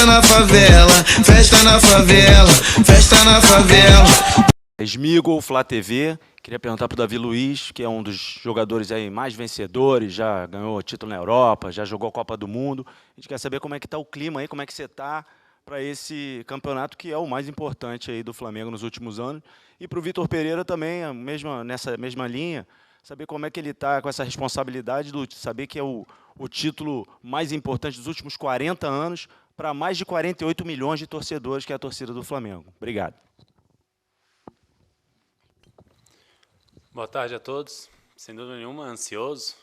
festa na favela, festa na favela, festa na favela. Smigol, Flá TV. Queria perguntar para o Davi Luiz, que é um dos jogadores aí mais vencedores, já ganhou título na Europa, já jogou a Copa do Mundo. A gente quer saber como é que está o clima aí, como é que você está para esse campeonato que é o mais importante aí do Flamengo nos últimos anos. E para o Vitor Pereira também, nessa mesma linha, saber como é que ele está com essa responsabilidade de saber que é o título mais importante dos últimos 40 anos para mais de 48 milhões de torcedores, que é a torcida do Flamengo. Obrigado. Boa tarde a todos. Sem dúvida nenhuma, ansioso,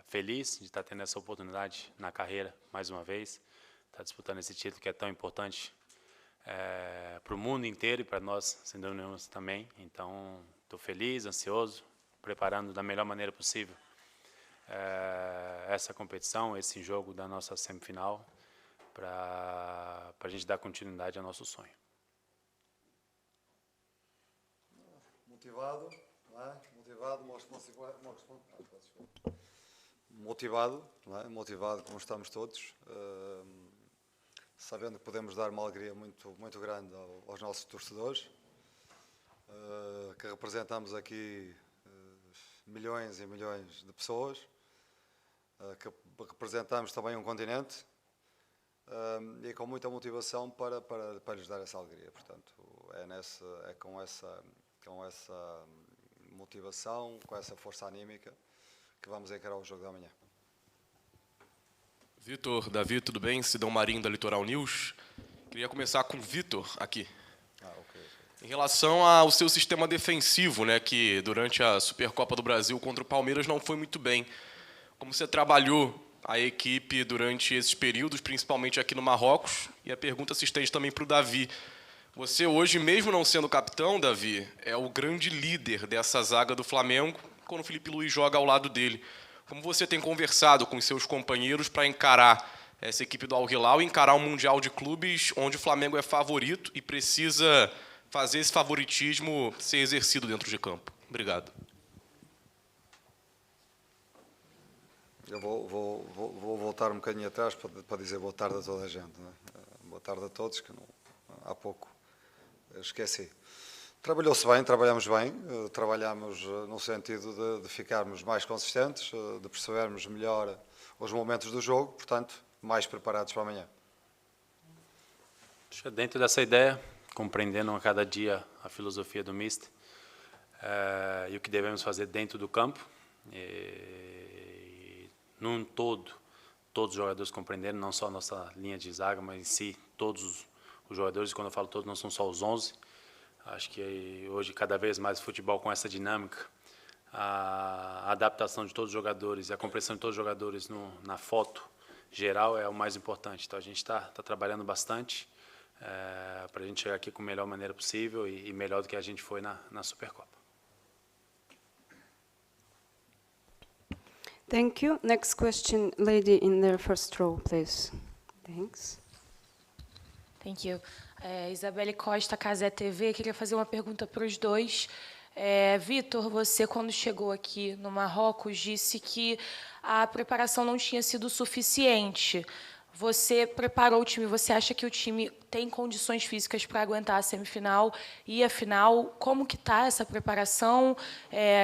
feliz de estar tendo essa oportunidade na carreira, mais uma vez, estar disputando esse título que é tão importante para o mundo inteiro e para nós, sem dúvida nenhuma, também. Então, estou feliz, ansioso, preparando da melhor maneira possível essa competição, esse jogo da nossa semifinal, para a gente dar continuidade ao nosso sonho. Motivado, não é? Motivado como estamos todos, sabendo que podemos dar uma alegria muito grande aos nossos torcedores, que representamos aqui milhões e milhões de pessoas, que representamos também um continente, e com muita motivação para lhes dar essa alegria. Portanto, é com essa motivação, com essa força anímica, que vamos encarar o jogo da manhã. Vitor, Davi, tudo bem? Sidão Marinho, da Litoral News. Queria começar com o Vitor aqui. Okay. Em relação ao seu sistema defensivo, né, que durante a Supercopa do Brasil contra o Palmeiras não foi muito bem. Como você trabalhou a equipe durante esses períodos, principalmente aqui no Marrocos? E a pergunta se estende também para o Davi. Você hoje, mesmo não sendo capitão, Davi, é o grande líder dessa zaga do Flamengo, quando o Felipe Luiz joga ao lado dele. Como você tem conversado com seus companheiros para encarar essa equipe do Al Hilal e encarar um Mundial de Clubes onde o Flamengo é favorito e precisa fazer esse favoritismo ser exercido dentro de campo? Obrigado. Eu vou voltar um bocadinho atrás para dizer boa tarde a toda a gente, né? Boa tarde a todos, que há pouco esqueci. Trabalhou-se bem, trabalhamos bem, trabalhamos no sentido de ficarmos mais consistentes, de percebermos melhor os momentos do jogo, portanto, mais preparados para amanhã. Dentro dessa ideia, compreendendo a cada dia a filosofia do Mister e o que devemos fazer dentro do campo, num todo, todos os jogadores compreenderam, não só a nossa linha de zaga, mas em si, todos os jogadores, quando eu falo todos, não são só os 11. Acho que hoje, cada vez mais, o futebol com essa dinâmica, a adaptação de todos os jogadores e a compreensão de todos os jogadores na foto geral é o mais importante. Então, a gente está trabalhando bastante para a gente chegar aqui com a melhor maneira possível e melhor do que a gente foi na Supercopa. Thank you. Next question, lady in the first row, please. Thanks. Thank you. Isabelle Costa, Casé TV. Queria fazer uma pergunta para os dois. Vitor, você, quando chegou aqui no Marrocos, disse que a preparação não tinha sido suficiente. Você preparou o time, você acha que o time tem condições físicas para aguentar a semifinal e a final? Como que está essa preparação?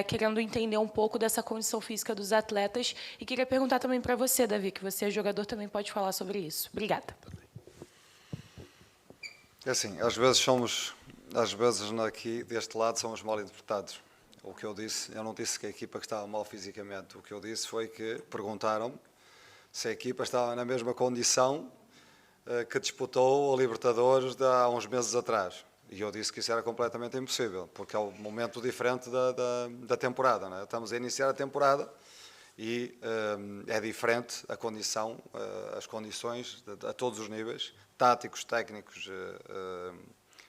Querendo entender um pouco dessa condição física dos atletas. E queria perguntar também para você, Davi, que você é jogador, também pode falar sobre isso. Obrigada. É assim, às vezes aqui deste lado somos mal interpretados. O que eu não disse que a equipa que estava mal fisicamente. O que eu disse foi que perguntaram se a equipa estava na mesma condição que disputou a Libertadores há uns meses atrás. E eu disse que isso era completamente impossível, porque é um momento diferente da temporada, não é? Estamos a iniciar a temporada e é diferente a condição, as condições a todos os níveis, táticos, técnicos,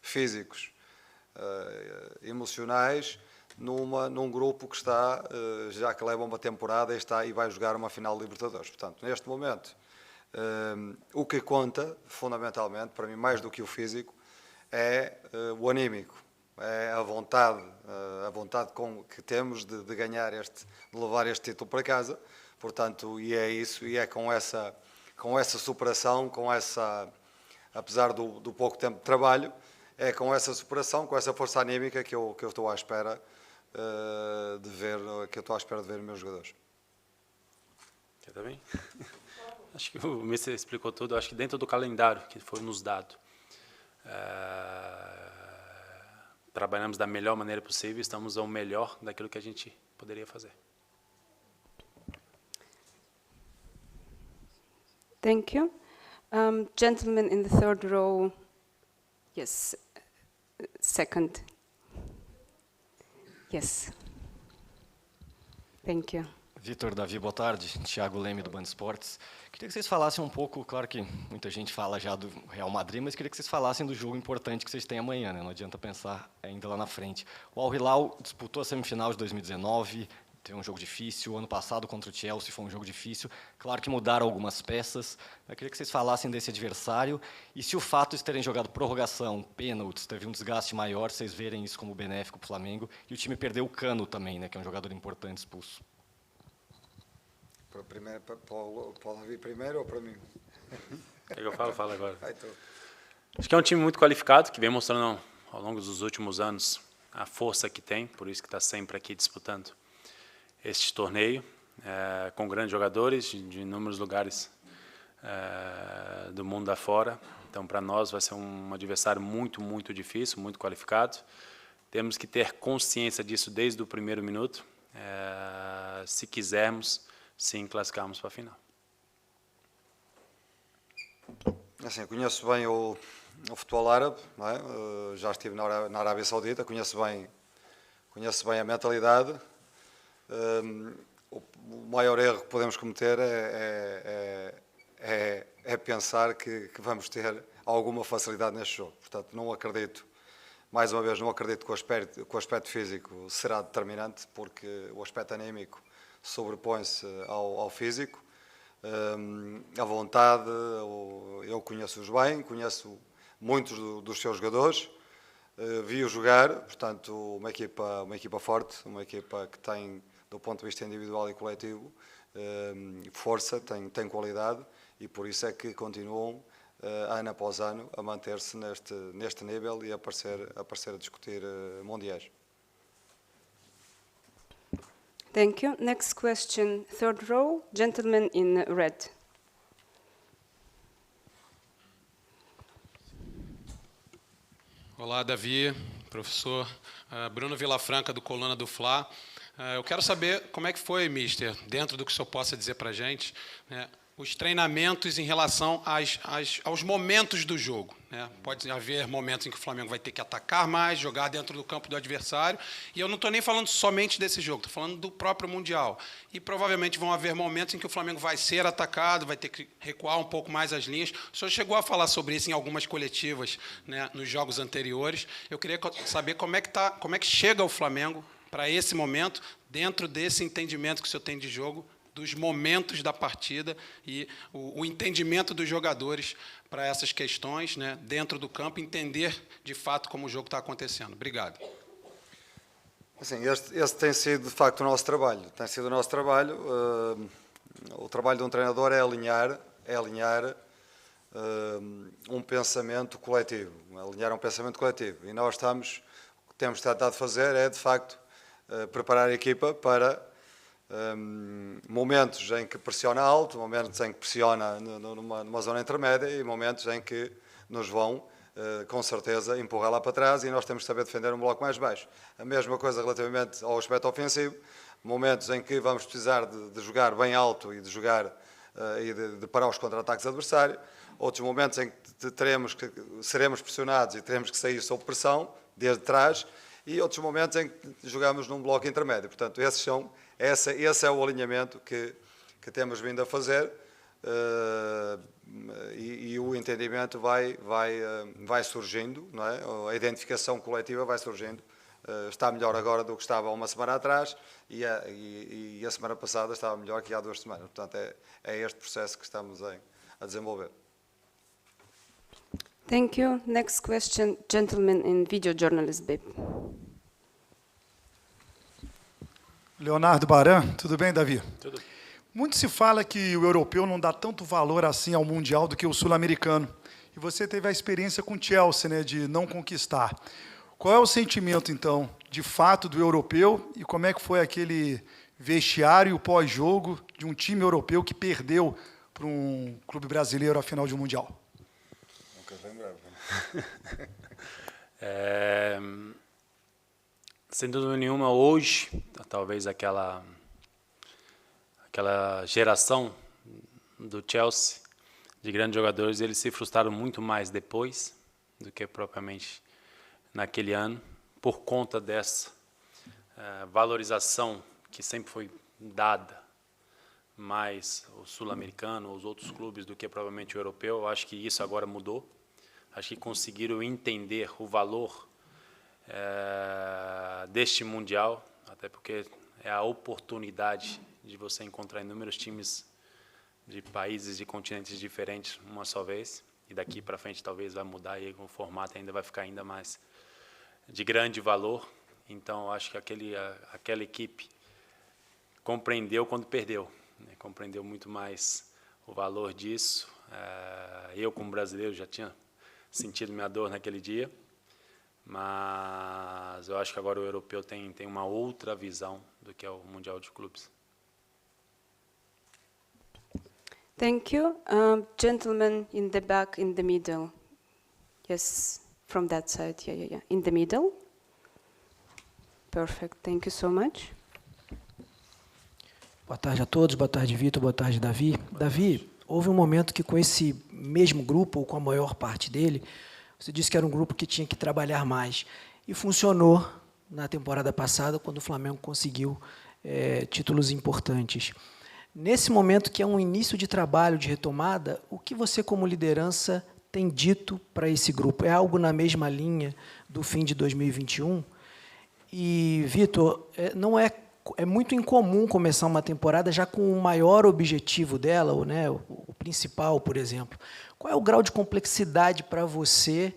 físicos, emocionais, num grupo que está, já que leva uma temporada e vai jogar uma final de Libertadores. Portanto, neste momento, o que conta, fundamentalmente, para mim, mais do que o físico, é o anímico, é a vontade que temos de ganhar de levar este título para casa. Portanto, e é isso, e é com essa com essa superação, apesar do pouco tempo de trabalho, é com essa superação, com essa força anímica que eu estou à espera de ver meus jogadores. Quer também? Acho que o Mister explicou tudo. Acho que dentro do calendário que foi nos dado, trabalhamos da melhor maneira possível, estamos ao melhor daquilo que a gente poderia fazer. Thank you. Gentleman in the third row. Yes, second. Yes. Thank you. Vitor, Davi, boa tarde. Thiago Leme, do Band Esportes. Queria que vocês falassem um pouco, claro que muita gente fala já do Real Madrid, mas queria que vocês falassem do jogo importante que vocês têm amanhã, né? Não adianta pensar ainda lá na frente. O Al Hilal disputou a semifinal de 2019, teve um jogo difícil. O ano passado, contra o Chelsea, foi um jogo difícil. Claro que mudaram algumas peças. Eu queria que vocês falassem desse adversário e se o fato de terem jogado prorrogação, pênaltis, teve um desgaste maior, vocês verem isso como benéfico para o Flamengo. E o time perdeu o Cano também, né? Que é um jogador importante expulso. Para o Davi primeiro ou para mim? Eu falo agora. Então. Acho que é um time muito qualificado, que vem mostrando ao longo dos últimos anos a força que tem, por isso que está sempre aqui disputando este torneio, com grandes jogadores de inúmeros lugares do mundo afora. Então, para nós, vai ser um adversário muito, muito difícil, muito qualificado. Temos que ter consciência disso desde o primeiro minuto, se quisermos, sim, classificarmos para a final. Assim, eu conheço bem o futebol árabe, não é? Já estive na Arábia Saudita, conheço bem a mentalidade. O maior erro que podemos cometer é pensar que vamos ter alguma facilidade neste jogo. Portanto, não acredito, mais uma vez, que o aspecto físico será determinante, porque o aspecto anímico sobrepõe-se ao físico. A vontade, eu conheço-os bem, conheço muitos dos seus jogadores, vi-os jogar, portanto, uma equipa forte, uma equipa que tem, do ponto de vista individual e coletivo, força, tem qualidade, e por isso é que continuam, ano após ano, a manter-se neste nível e a aparecer a discutir mundiais. Thank you. Next question, third row, gentleman in red. Olá, Davi, professor. Bruno Vilafranca, do Coluna do Fla. Eu quero saber como é que foi, mister, dentro do que o senhor possa dizer para a gente, né, os treinamentos em relação aos momentos do jogo, né? Pode haver momentos em que o Flamengo vai ter que atacar mais, jogar dentro do campo do adversário, e eu não estou nem falando somente desse jogo, estou falando do próprio Mundial. E provavelmente vão haver momentos em que o Flamengo vai ser atacado, vai ter que recuar um pouco mais as linhas. O senhor chegou a falar sobre isso em algumas coletivas, né, nos jogos anteriores. Eu queria saber como é que chega o Flamengo para esse momento, dentro desse entendimento que o senhor tem de jogo, dos momentos da partida e o entendimento dos jogadores para essas questões, né, dentro do campo, entender de fato como o jogo está acontecendo. Obrigado. Assim, esse tem sido, de facto, o nosso trabalho. Tem sido o nosso trabalho. O trabalho de um treinador é alinhar um pensamento coletivo. Alinhar um pensamento coletivo. E nós o que temos tentado fazer é, de facto, preparar a equipa para momentos em que pressiona alto, momentos em que pressiona numa zona intermédia e momentos em que nos vão, com certeza, empurrar lá para trás e nós temos que saber defender um bloco mais baixo. A mesma coisa relativamente ao aspecto ofensivo, momentos em que vamos precisar de jogar bem alto e de jogar e de parar os contra-ataques adversários, outros momentos em que seremos pressionados e teremos que sair sob pressão, desde trás, e outros momentos em que jogamos num bloco intermédio. Portanto, esse é o alinhamento que temos vindo a fazer e o entendimento vai surgindo, não é? A identificação coletiva vai surgindo. Está melhor agora do que estava há uma semana atrás e a semana passada estava melhor que há 2 semanas. Portanto, é este processo que estamos a desenvolver. Thank you. Next question, gentleman in video journalist bib. Leonardo Baran, tudo bem, Davi? Tudo. Muito se fala que o europeu não dá tanto valor assim ao Mundial do que o sul-americano. E você teve a experiência com o Chelsea, né, de não conquistar. Qual é o sentimento, então, de fato do europeu e como é que foi aquele vestiário pós-jogo de um time europeu que perdeu para um clube brasileiro a final de um Mundial? Nunca lembrava. Sem dúvida nenhuma, hoje, talvez aquela geração do Chelsea, de grandes jogadores, eles se frustraram muito mais depois do que propriamente naquele ano, por conta dessa valorização que sempre foi dada mais o sul-americano, os outros clubes, do que provavelmente o europeu. Eu acho que isso agora mudou. Acho que conseguiram entender o valor deste Mundial, até porque é a oportunidade de você encontrar inúmeros times de países e continentes diferentes uma só vez, e daqui para frente talvez vai mudar e o formato ainda vai ficar ainda mais de grande valor. Então, acho que aquela equipe compreendeu quando perdeu, né? Compreendeu muito mais o valor disso. Eu, como brasileiro, já tinha sentido minha dor naquele dia, mas eu acho que agora o europeu tem uma outra visão do que é o Mundial de Clubes. Thank you. Gentleman in the back, in the middle. Yes, from that side. Yeah. In the middle. Perfect. Thank you so much. Boa tarde a todos. Boa tarde, Vitor. Boa tarde, Davi. Davi, houve um momento que com esse mesmo grupo, ou com a maior parte dele, você disse que era um grupo que tinha que trabalhar mais. E funcionou na temporada passada, quando o Flamengo conseguiu títulos importantes. Nesse momento, que é um início de trabalho, de retomada, o que você, como liderança, tem dito para esse grupo? É algo na mesma linha do fim de 2021? E, Vitor, é muito incomum começar uma temporada já com o maior objetivo dela, ou, né, o principal, por exemplo. Qual é o grau de complexidade para você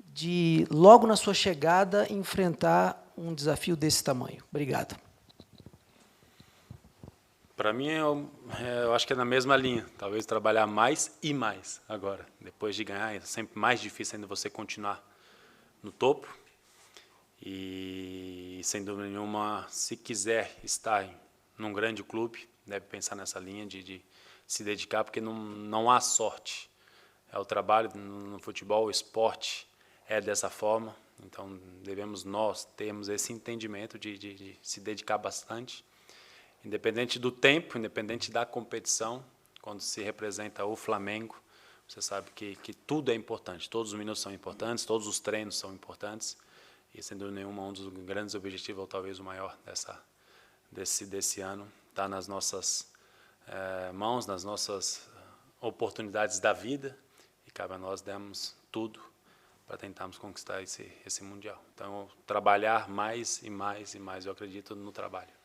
de, logo na sua chegada, enfrentar um desafio desse tamanho? Obrigado. Para mim, eu acho que é na mesma linha. Talvez trabalhar mais e mais agora. Depois de ganhar, é sempre mais difícil ainda você continuar no topo. E, sem dúvida nenhuma, se quiser estar num grande clube, deve pensar nessa linha de se dedicar, porque não há sorte. É o trabalho no futebol, o esporte é dessa forma. Então, devemos nós termos esse entendimento de se dedicar bastante. Independente do tempo, independente da competição, quando se representa o Flamengo, você sabe que tudo é importante, todos os minutos são importantes, todos os treinos são importantes, e, sem dúvida nenhuma, um dos grandes objetivos, ou talvez o maior desse ano, está nas nossas mãos, nas nossas oportunidades da vida, e cabe a nós darmos tudo para tentarmos conquistar esse Mundial. Então, trabalhar mais e mais e mais, eu acredito no trabalho.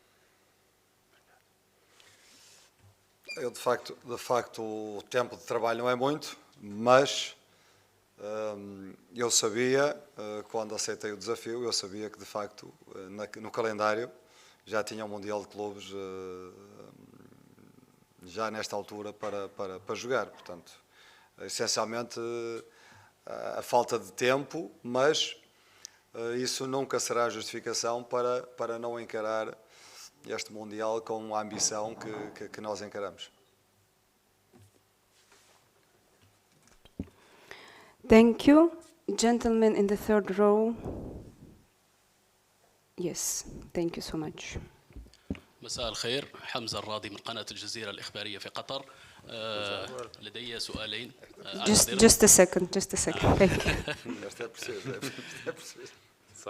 Eu, de facto, o tempo de trabalho não é muito, mas eu sabia, quando aceitei o desafio, eu sabia que, de facto, no calendário já tinha um Mundial de Clubes já nesta altura para jogar. Portanto, essencialmente, a falta de tempo, mas isso nunca será justificação para não encarar este Mundial com a ambição que nós encaramos. Thank you. Gentleman in the third row. Yes, thank you so much. مساء الخير، حمزة الراضي من قناة الجزيرة الإخبارية في قطر. لدي سؤالين. Just a second. Thank you.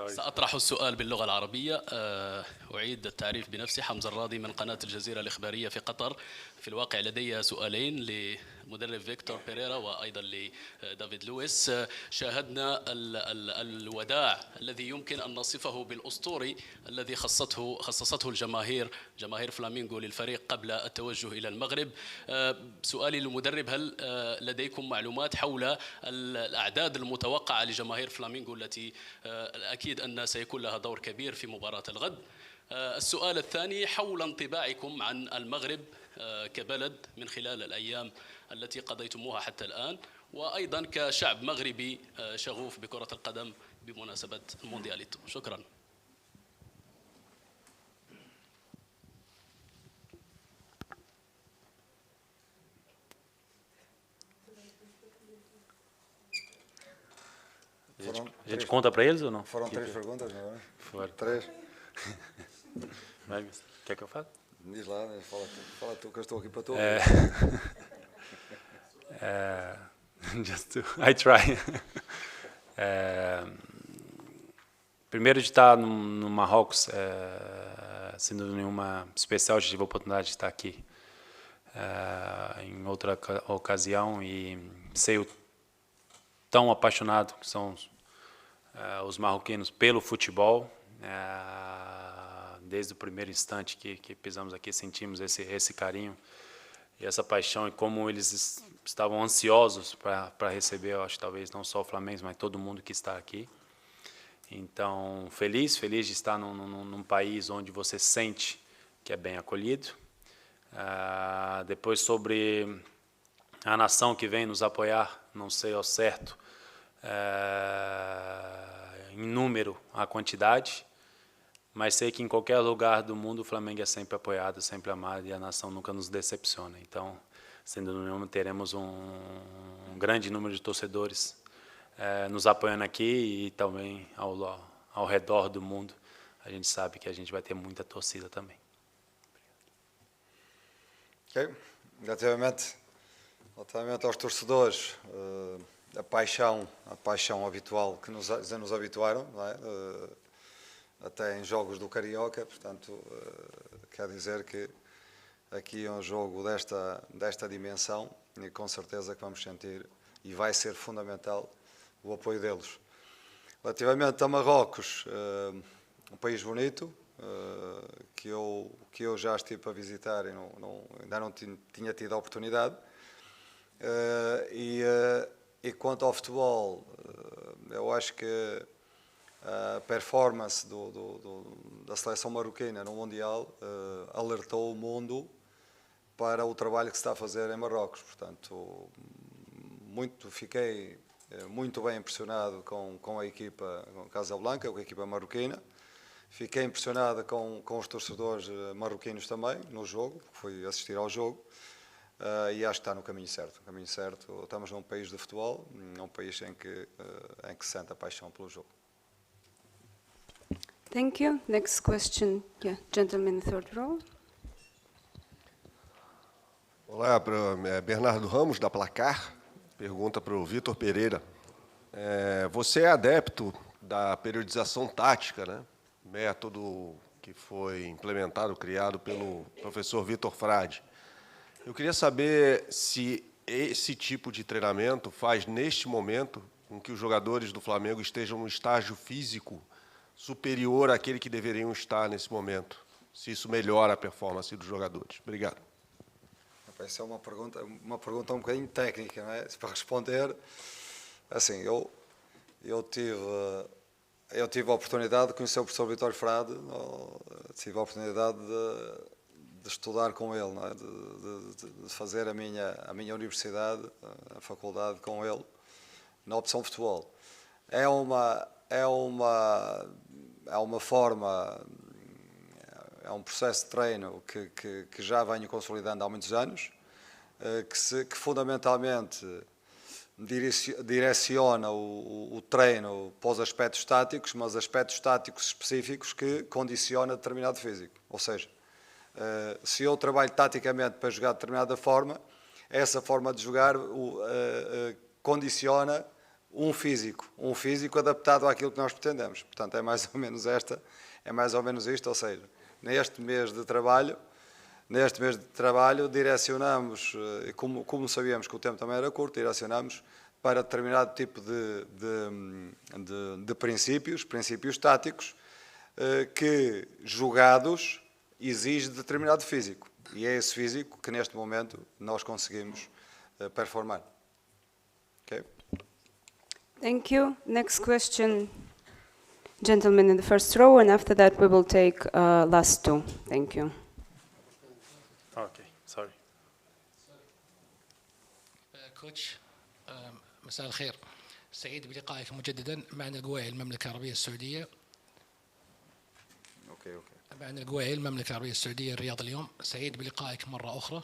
سأطرح السؤال باللغة العربية. أعيد التعريف بنفسي، حمزة الراضي من قناة الجزيرة الإخبارية في قطر. في الواقع لدي سؤالين لمدرب فيكتور بيريرا وأيضا لدافيد لويس. شاهدنا الوداع الذي يمكن أن نصفه بالأسطوري الذي خصصته جماهير فلامينغو للفريق قبل التوجه إلى المغرب. سؤالي للمدرب، هل لديكم معلومات حول الأعداد المتوقعة لجماهير فلامينغو التي أكيد أن سيكون لها دور كبير في مباراة الغد؟ السؤال الثاني حول انطباعكم عن المغرب كبلد من خلال الأيام التي قضيتموها حتى الآن، وأيضا كشعب مغربي شغوف بكرة القدم بمناسبة الموندياليتو. شكرا. A gente conta para eles ou não? Foram 3 perguntas, não é? Foram. 3. Quer que eu fale? Diz lá, fala tu, que eu estou aqui para tu. I try. Primeiro de estar no Marrocos, sem dúvida nenhuma especial, já tive a oportunidade de estar aqui em outra ocasião e sei o tão apaixonado que são os marroquinos pelo futebol. Desde o primeiro instante que pisamos aqui, sentimos esse carinho e essa paixão, e como eles estavam ansiosos para receber, eu acho, talvez não só o Flamengo, mas todo mundo que está aqui. Então, feliz de estar num país onde você sente que é bem acolhido. Depois, sobre a nação que vem nos apoiar, não sei ao certo em número a quantidade, mas sei que em qualquer lugar do mundo o Flamengo é sempre apoiado, sempre amado, e a nação nunca nos decepciona. Então, sem dúvida nenhuma, teremos um grande número de torcedores nos apoiando aqui e também ao redor do mundo. A gente sabe que a gente vai ter muita torcida também. Ok. Relativamente aos torcedores, a paixão habitual que nos habituaram, não é? Até em jogos do Carioca, portanto, quer dizer que aqui é um jogo desta dimensão e com certeza que vamos sentir, e vai ser fundamental, o apoio deles. Relativamente a Marrocos, um país bonito, que eu já estive para visitar e ainda não tinha tido a oportunidade. E quanto ao futebol, eu acho que a performance da seleção marroquina no Mundial alertou o mundo para o trabalho que se está a fazer em Marrocos. Portanto, fiquei muito bem impressionado com a equipa Casablanca, com a equipa marroquina. Fiquei impressionado com os torcedores marroquinos também no jogo, fui assistir ao jogo. E acho que está no caminho certo. Estamos num país de futebol, num país em que se sente a paixão pelo jogo. Thank you. Next question. Yeah, gentleman in the third row. Olá, Bernardo Ramos, da Placar. Pergunta para o Vitor Pereira. Você é adepto da periodização tática, né? Método que foi implementado, criado pelo professor Vitor Frade. Eu queria saber se esse tipo de treinamento faz, neste momento, com que os jogadores do Flamengo estejam no estágio físico superior àquele que deveriam estar nesse momento. Se isso melhora a performance dos jogadores. Obrigado. Essa é uma pergunta um bocadinho técnica, não é? Para responder, assim, eu tive a oportunidade de conhecer o professor Vitor Frade, tive a oportunidade de estudar com ele, não é? de fazer a minha universidade, a faculdade com ele, na opção futebol. É uma forma, é um processo de treino que já venho consolidando há muitos anos, que fundamentalmente direciona o treino para os aspectos táticos, mas aspectos táticos específicos que condiciona determinado físico. Ou seja, se eu trabalho taticamente para jogar de determinada forma, essa forma de jogar condiciona um físico adaptado àquilo que nós pretendemos. Portanto, é mais ou menos isto, ou seja, neste mês de trabalho direcionamos, como sabíamos que o tempo também era curto, direcionamos para determinado tipo de princípios táticos, que jogados exige determinado físico. E é esse físico que neste momento nós conseguimos performar. Okay? Thank you. Next question, gentleman in the first row, and after that we will take last two. Thank you. Ok. Sorry. كوتش مساء الخير سعيد بلقائك مجددا معنا القويعي المملكة العربية السعودية معنا القويعي المملكة العربية السعودية الرياض اليوم سعيد بلقائك مرة أخرى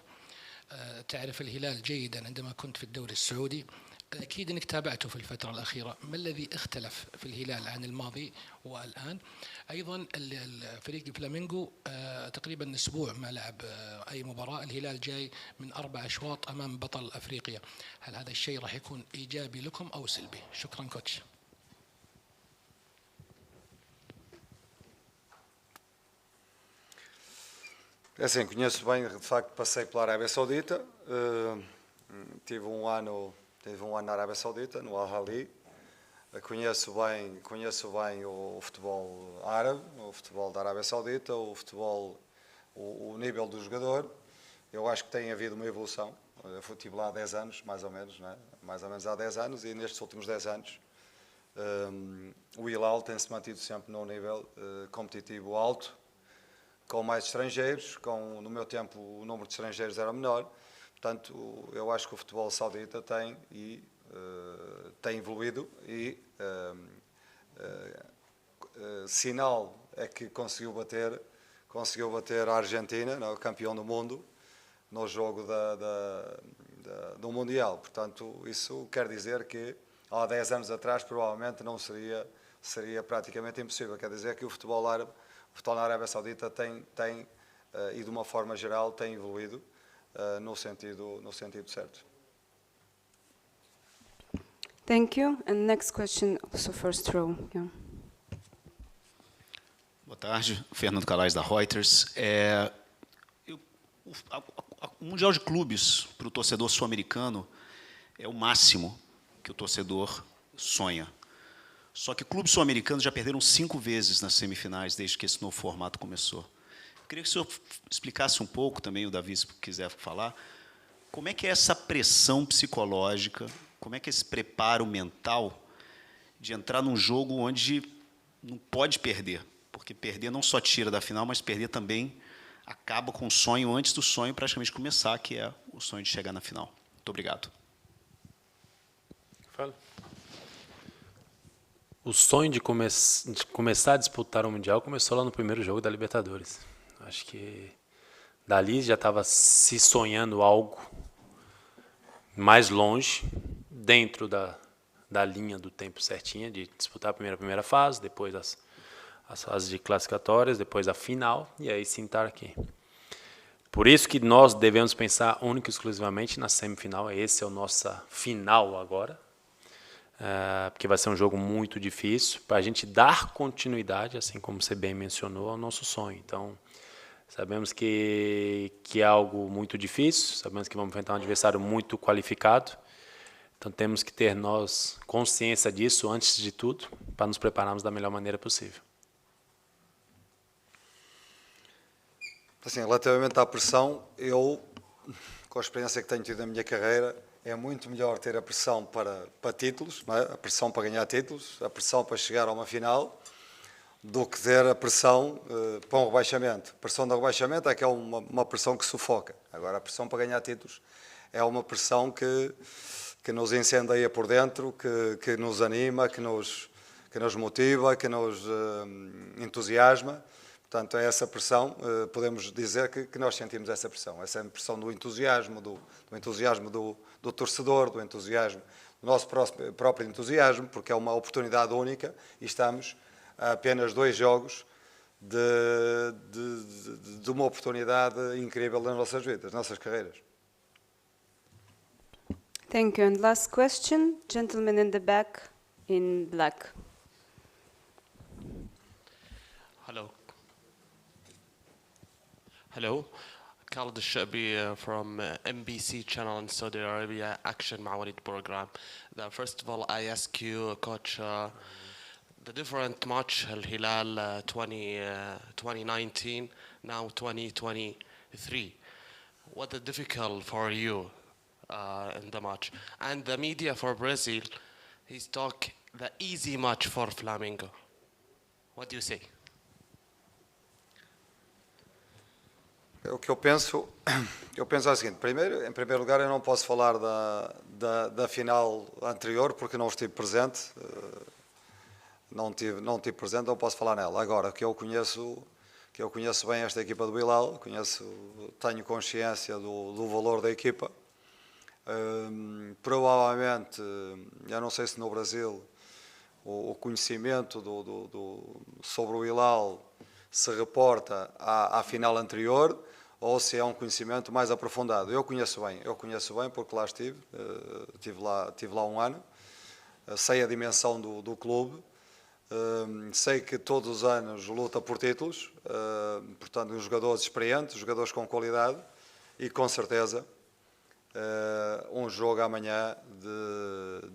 تعرف الهلال جيدا عندما كنت في الدوري السعودي أكيد أنك تابعته في الفترة الأخيرة ما الذي اختلف في الهلال عن الماضي والآن أيضا فريق الفلامينغو تقريبا أسبوع ما لعب أي مباراة الهلال جاي من 4 أشواط أمام بطل أفريقيا هل هذا الشيء راح يكون إيجابي لكم أو سلبي شكرا كوتش É assim, conheço bem, de facto passei pela Arábia Saudita, tive um ano na Arábia Saudita, no Al-Ahly, conheço bem o futebol árabe, o futebol da Arábia Saudita, o futebol, o nível do jogador, eu acho que tem havido uma evolução, eu estive lá há 10 anos, mais ou menos, não é? Mais ou menos há 10 anos, e nestes últimos 10 anos o Hilal tem-se mantido sempre num nível competitivo alto, com mais estrangeiros, no meu tempo o número de estrangeiros era menor, portanto eu acho que o futebol saudita tem evoluído e sinal é que conseguiu bater a Argentina, não, campeão do mundo, no jogo do Mundial, portanto isso quer dizer que há 10 anos atrás provavelmente não seria praticamente impossível, quer dizer que o futebol na Arábia Saudita tem e de uma forma geral tem evoluído no sentido certo. Thank you. And next question, also first row. Yeah. Boa tarde, Fernando Calais da Reuters. O Mundial de Clubes para o torcedor sul-americano é o máximo que o torcedor sonha. Só que clubes sul-americanos já perderam 5 vezes nas semifinais desde que esse novo formato começou. Eu queria que o senhor explicasse um pouco, também o Davi, se quiser falar, como é que é essa pressão psicológica, como é que é esse preparo mental de entrar num jogo onde não pode perder, porque perder não só tira da final, mas perder também acaba com o sonho antes do sonho praticamente começar, que é o sonho de chegar na final. Muito obrigado. Fala. O sonho de começar a disputar o Mundial começou lá no primeiro jogo da Libertadores. Acho que dali já estava se sonhando algo mais longe, dentro da linha do tempo certinha, de disputar a primeira fase, depois as fases de classificatórias, depois a final, e aí sim estar aqui. Por isso que nós devemos pensar única e exclusivamente na semifinal, esse é o nosso final agora, porque vai ser um jogo muito difícil, para a gente dar continuidade, assim como você bem mencionou, ao nosso sonho. Então, sabemos que é algo muito difícil, sabemos que vamos enfrentar um adversário muito qualificado, então temos que ter nós consciência disso antes de tudo, para nos prepararmos da melhor maneira possível. Assim, relativamente à pressão, eu, com a experiência que tenho tido na minha carreira, é muito melhor ter a pressão para títulos, não é? A pressão para ganhar títulos, a pressão para chegar a uma final, do que ter a pressão para um rebaixamento. A pressão do rebaixamento é que é uma pressão que sufoca. Agora, a pressão para ganhar títulos é uma pressão que nos incendeia por dentro, que nos anima, que nos motiva, que nos entusiasma. Portanto, é essa pressão, podemos dizer que nós sentimos essa pressão do entusiasmo, do entusiasmo do torcedor, do entusiasmo, do nosso próprio entusiasmo, porque é uma oportunidade única e estamos a apenas 2 jogos de uma oportunidade incrível nas nossas vidas, nas nossas carreiras. Thank you. And last question, gentleman in the back in black. Hello, Khaled Al-Shabi from MBC channel in Saudi Arabia, Action Ma'awalid program. First of all, I ask you, Coach, the different match, Al-Hilal 2019, now 2023. What is difficult for you in the match? And the media for Brazil, he's talk the easy match for Flamengo. What do you say? O que eu penso é o seguinte: em primeiro lugar, eu não posso falar da final anterior porque não estive presente, não tive presente, não posso falar nela. Agora, que eu conheço bem esta equipa do Bilal, tenho consciência do valor da equipa. Provavelmente, eu não sei se no Brasil o conhecimento sobre o Bilal se reporta à final anterior ou se é um conhecimento mais aprofundado. Eu conheço bem porque lá estive lá um ano, sei a dimensão do clube, sei que todos os anos luta por títulos, portanto, os jogadores experientes, jogadores com qualidade e com certeza um jogo amanhã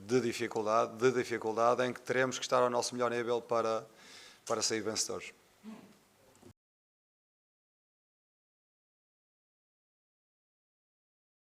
de dificuldade em que teremos que estar ao nosso melhor nível para sair vencedores.